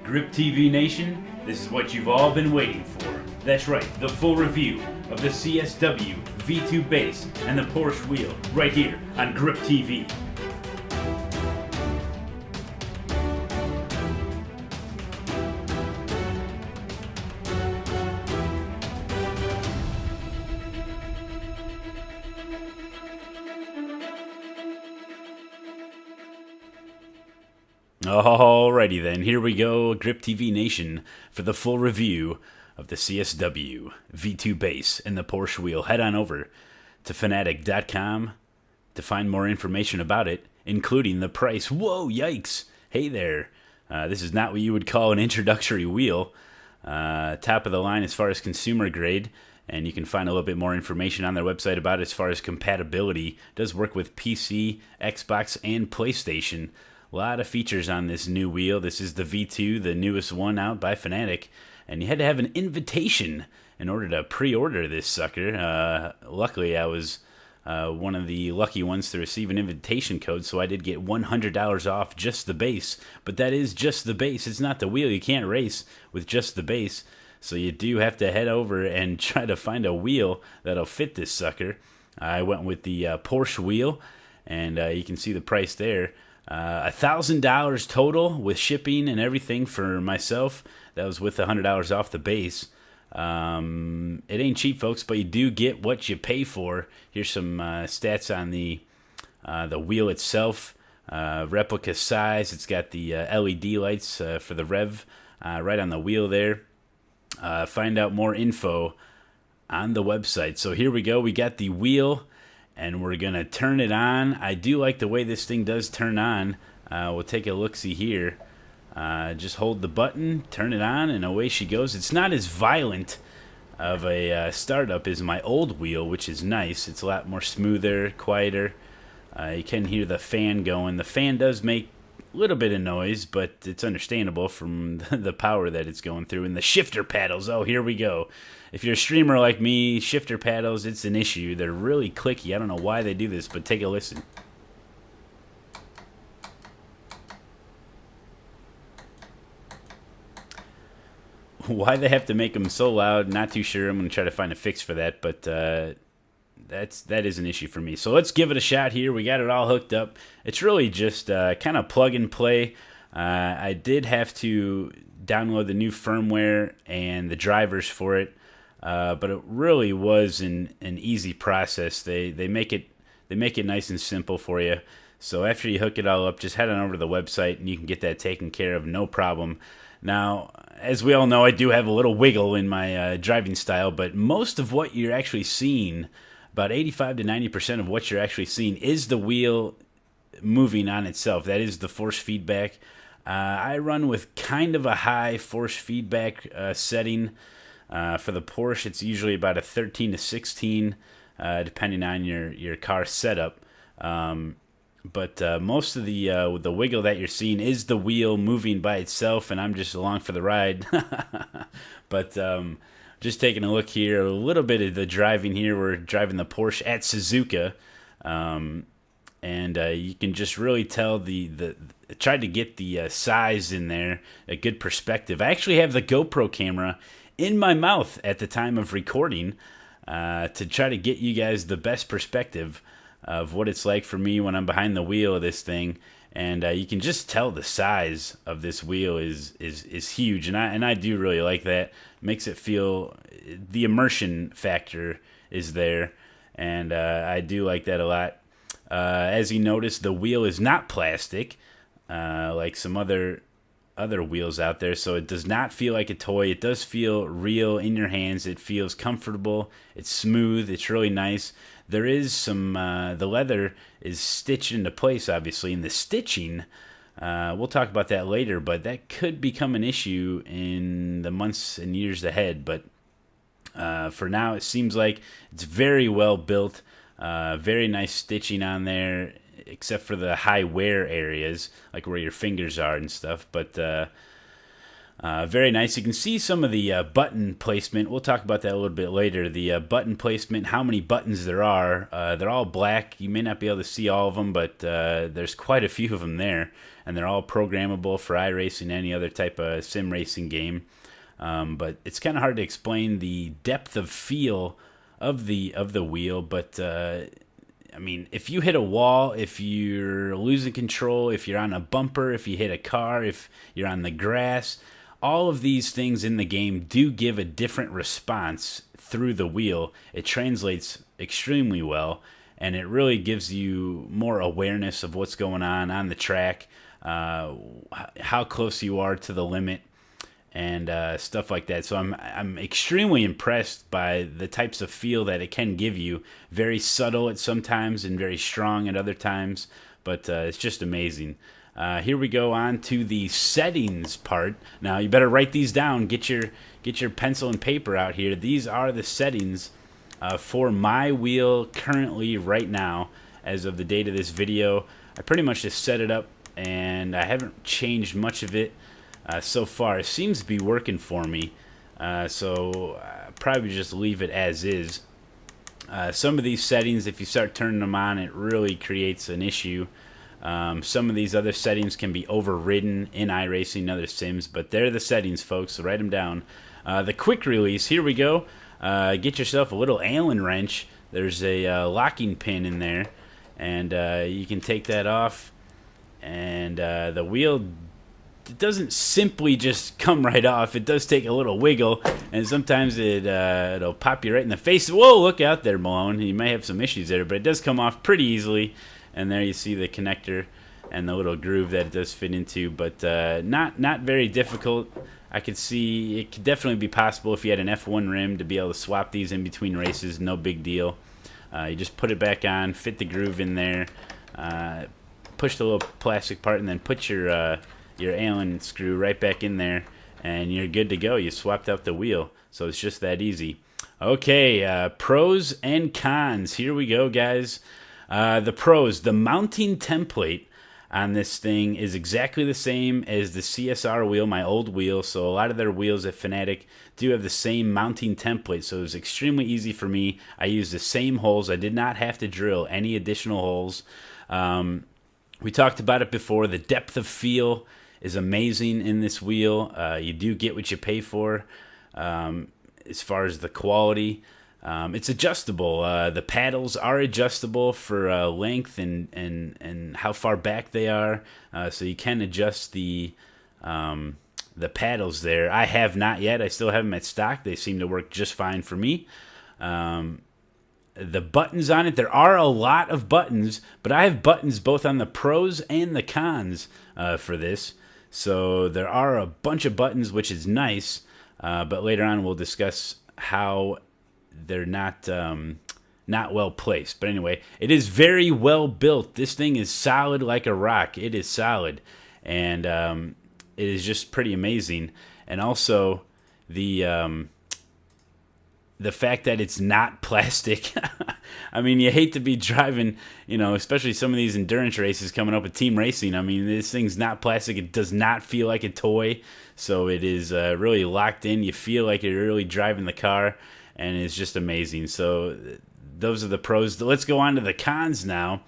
Grip TV Nation, this is what you've all been waiting for. That's right, the full review of the CSW V2 base and the Porsche wheel right here on Grip TV. Alrighty then, here we go, Grip TV Nation, for the full review of the CSW V2 base and the Porsche wheel. Head on over to Fanatec.com to find more information about it, including the price. Whoa, yikes! Hey there, this is not what you would call an introductory wheel. Top of the line as far as consumer grade, and you can find a little bit more information on their website about it as far as compatibility. It does work with PC, Xbox, and PlayStation. A lot of features on this new wheel. This is the V2, the newest one out by Fanatec, and you had to have an invitation in order to pre-order this sucker. Luckily, I was one of the lucky ones to receive an invitation code, so I did get $100 off just the base. But that is just the base. It's not the wheel. You can't race with just the base, so you do have to head over and try to find a wheel that'll fit this sucker. I went with the Porsche wheel, and you can see the price there. $1,000 total with shipping and everything for myself. That was with $100 off the base. It ain't cheap, folks, but you do get what you pay for. Here's some stats on the wheel itself. Replica size. It's got the LED lights for the rev right on the wheel there. Find out more info on the website. So here we go. We got the wheel, and we're going to turn it on. I do like the way this thing does turn on. We'll take a look-see here. Just hold the button, turn it on, and away she goes. It's not as violent of a startup as my old wheel, which is nice. It's a lot more smoother, quieter. You can hear the fan going. The fan does make a little bit of noise, but it's understandable from the power that it's going through. And the shifter paddles, oh, here we go. If you're a streamer like me, shifter paddles, it's an issue. They're really clicky. I don't know why they do this, but take a listen. Why they have to make them so loud, not too sure. I'm going to try to find a fix for that, but that is an issue for me. So let's give it a shot here. We got it all hooked up. It's really just kind of plug and play. I did have to download the new firmware and the drivers for it. But it really was an easy process. They make it nice and simple for you. So after you hook it all up, just head on over to the website and you can get that taken care of, no problem. Now, as we all know, I do have a little wiggle in my driving style, but most of what you're actually seeing, about 85 to 90% of what you're actually seeing, is the wheel moving on itself. That is the force feedback. I run with kind of a high force feedback setting. For the Porsche, it's usually about a 13 to 16, depending on your car setup. But most of the wiggle that you're seeing is the wheel moving by itself, and I'm just along for the ride. But just taking a look here, a little bit of the driving here. We're driving the Porsche at Suzuka, and you can just really tell tried to get the size in there, a good perspective. I actually have the GoPro camera in my mouth at the time of recording to try to get you guys the best perspective of what it's like for me when I'm behind the wheel of this thing. And you can just tell the size of this wheel is huge, and I do really like that. Makes it feel, the immersion factor is there, and I do like that a lot. As you notice, the wheel is not plastic like some other wheels out there, so it does not feel like a toy. It does feel real in your hands. It feels comfortable. It's smooth. It's really nice. there is some, the leather is stitched into place, obviously, and the stitching, we'll talk about that later, but that could become an issue in the months and years ahead. But for now, it seems like it's very well built, very nice stitching on there, except for the high wear areas, like where your fingers are and stuff. But very nice. You can see some of the button placement. We'll talk about that a little bit later. The button placement, how many buttons there are. They're all black. You may not be able to see all of them, but there's quite a few of them there. And they're all programmable for iRacing, any other type of sim racing game. But it's kind of hard to explain the depth of feel of the wheel. But I mean, if you hit a wall, if you're losing control, if you're on a bumper, if you hit a car, if you're on the grass, all of these things in the game do give a different response through the wheel. It translates extremely well, and it really gives you more awareness of what's going on the track, how close you are to the limit, and stuff like that. So I'm extremely impressed by the types of feel that it can give you. Very subtle at some times and very strong at other times, but it's just amazing. Here we go on to the settings part. Now you better write these down. Get your pencil and paper out here. These are the settings for my wheel currently right now as of the date of this video. I pretty much just set it up, and I haven't changed much of it so far. It seems to be working for me, so probably just leave it as is. Some of these settings, if you start turning them on, it really creates an issue. Some of these other settings can be overridden in iRacing and other sims, but they're the settings, folks, so write them down. The quick release, here we go. Get yourself a little Allen wrench. There's a locking pin in there, and you can take that off, and the wheel doesn't simply just come right off. It does take a little wiggle, and sometimes it'll pop you right in the face. Whoa, look out there, Malone. You may have some issues there, but it does come off pretty easily. And there you see the connector and the little groove that it does fit into, but not very difficult. I could see it could definitely be possible if you had an F1 rim to be able to swap these in between races. No big deal. You just put it back on, fit the groove in there, push the little plastic part, and then put your Allen screw right back in there, and you're good to go. You swapped out the wheel, so it's just that easy. Okay, pros and cons. Here we go, guys. The pros, the mounting template on this thing is exactly the same as the CSR wheel, my old wheel. So a lot of their wheels at Fanatec do have the same mounting template. So it was extremely easy for me. I used the same holes. I did not have to drill any additional holes. We talked about it before. The depth of feel is amazing in this wheel. You do get what you pay for as far as the quality. It's adjustable. The paddles are adjustable for length and how far back they are, so you can adjust the paddles there. I have not yet. I still have them at stock. They seem to work just fine for me. The buttons on it, there are a lot of buttons, but I have buttons both on the pros and the cons for this. So there are a bunch of buttons, which is nice, but later on we'll discuss how they're not well placed. But anyway, it is very well built. This thing is solid like a rock. It is solid, and it is just pretty amazing. And also the fact that it's not plastic. I mean, you hate to be driving, especially some of these endurance races coming up with team racing. I mean, this thing's not plastic. It does not feel like a toy, so it is really locked in. You feel like you're really driving the car, and it's just amazing. So those are the pros. Let's go on to the cons now.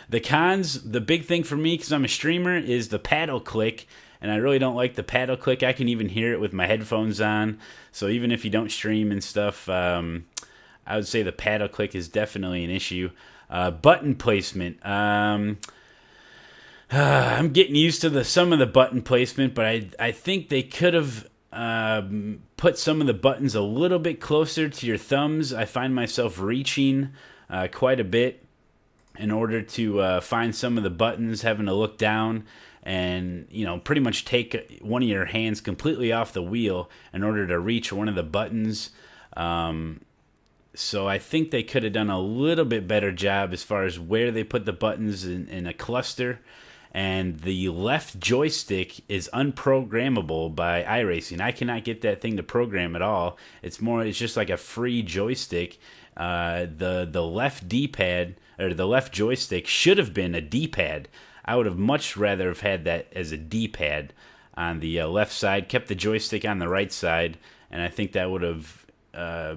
The cons, the big thing for me, because I'm a streamer, is the paddle click. And I really don't like the paddle click. I can even hear it with my headphones on. So even if you don't stream and stuff, I would say the paddle click is definitely an issue. Button placement. I'm getting used to some of the button placement, but I think they could have put some of the buttons a little bit closer to your thumbs. I find myself reaching quite a bit in order to find some of the buttons, having to look down and pretty much take one of your hands completely off the wheel in order to reach one of the buttons. So I think they could have done a little bit better job as far as where they put the buttons in a cluster. And the left joystick is unprogrammable by iRacing. I cannot get that thing to program at all. It's just like a free joystick. The left D-pad, or the left joystick, should have been a D-pad. I would have much rather have had that as a D-pad on the left side, kept the joystick on the right side, and I think that would have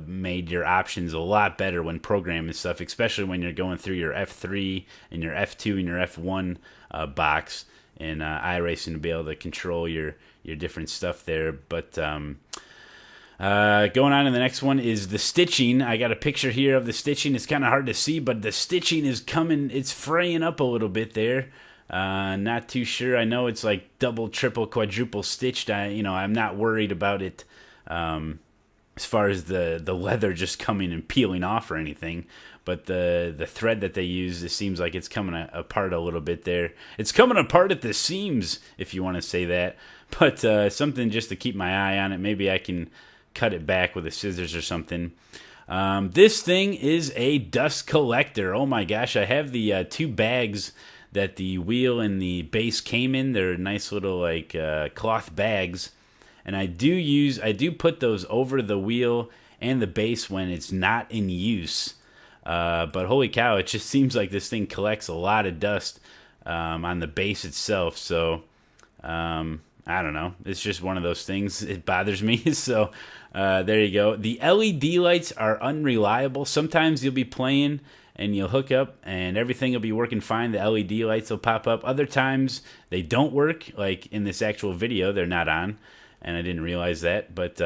made your options a lot better when programming stuff, especially when you're going through your F3 and your F2 and your F1 box in iRacing to be able to control your different stuff there. But going on to the next one is the stitching. I got a picture here of the stitching. It's kind of hard to see, but the stitching is coming. It's fraying up a little bit there. Not too sure. I know it's like double, triple, quadruple stitched. I'm not worried about it as far as the leather just coming and peeling off or anything. But the thread that they use, it seems like it's coming apart a little bit there. It's coming apart at the seams, if you want to say that. But something just to keep my eye on it. Maybe I can cut it back with a scissors or something. This thing is a dust collector. Oh my gosh, I have the 2 bags that the wheel and the base came in. They're nice little like cloth bags. And I do put those over the wheel and the base when it's not in use. But holy cow, it just seems like this thing collects a lot of dust on the base itself. So I don't know. It's just one of those things. It bothers me. So there you go. The LED lights are unreliable. Sometimes you'll be playing and you'll hook up and everything will be working fine. The LED lights will pop up. Other times they don't work. Like in this actual video, they're not on. And I didn't realize that. But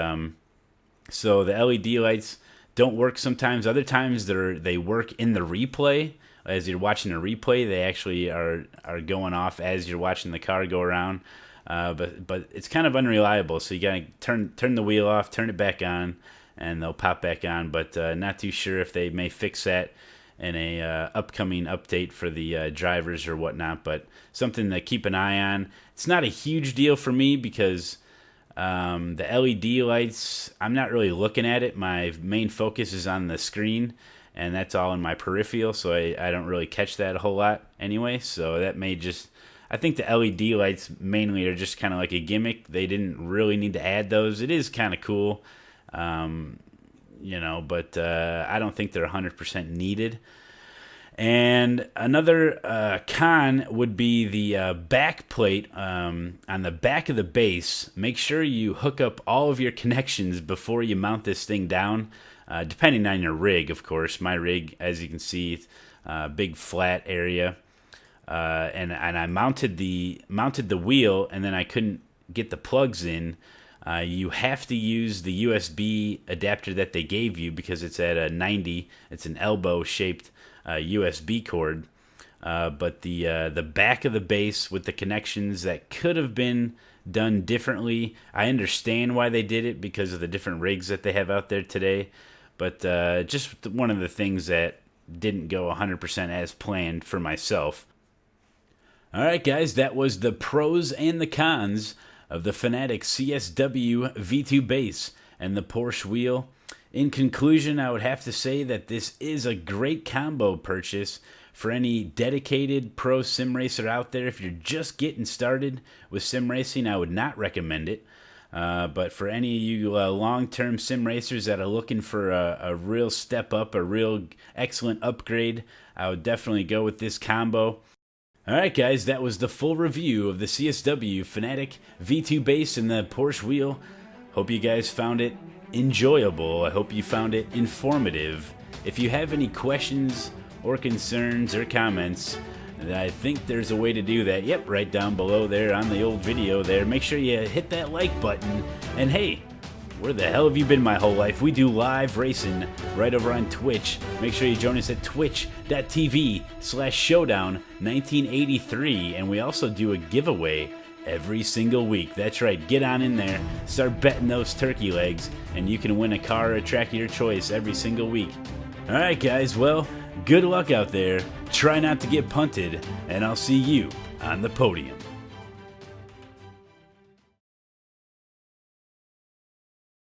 so the LED lights don't work sometimes. Other times they work in the replay. As you're watching a replay, they actually are going off as you're watching the car go around. But it's kind of unreliable. So you gotta turn the wheel off, turn it back on, and they'll pop back on. But not too sure if they may fix that in a upcoming update for the drivers or whatnot. But something to keep an eye on. It's not a huge deal for me because the LED lights, I'm not really looking at it. My main focus is on the screen, and that's all in my peripheral, so I don't really catch that a whole lot anyway. So that may just, I think the LED lights mainly are just kind of like a gimmick. They didn't really need to add those. It is kind of cool, but I don't think they're 100% needed. And another con would be the back plate on the back of the base. Make sure you hook up all of your connections before you mount this thing down, depending on your rig, of course. My rig, as you can see, big flat area, and I mounted the wheel, and then I couldn't get the plugs in. You have to use the USB adapter that they gave you because it's at a 90. It's an elbow-shaped USB cord, but the back of the base with the connections that could have been done differently. I understand why they did it because of the different rigs that they have out there today, but just one of the things that didn't go 100% as planned for myself. All right, guys, that was the pros and the cons of the Fanatec CSW V2 base and the Porsche wheel. In conclusion, I would have to say that this is a great combo purchase for any dedicated pro sim racer out there. If you're just getting started with sim racing, I would not recommend it. But for any of you long-term sim racers that are looking for a real step up, a real excellent upgrade, I would definitely go with this combo. Alright guys, that was the full review of the CSW Fanatec V2 base and the Porsche wheel. Hope you guys found it enjoyable. I hope you found it informative. If you have any questions or concerns or comments, I think there's a way to do that. Yep, right down below there on the old video there. Make sure you hit that like button. And hey, where the hell have you been my whole life? We do live racing right over on Twitch. Make sure you join us at twitch.tv/showdown1983. And we also do a giveaway every single week. That's right, get on in there, start betting those turkey legs, and you can win a car or a track of your choice every single week. Alright guys, well, good luck out there, try not to get punted, and I'll see you on the podium.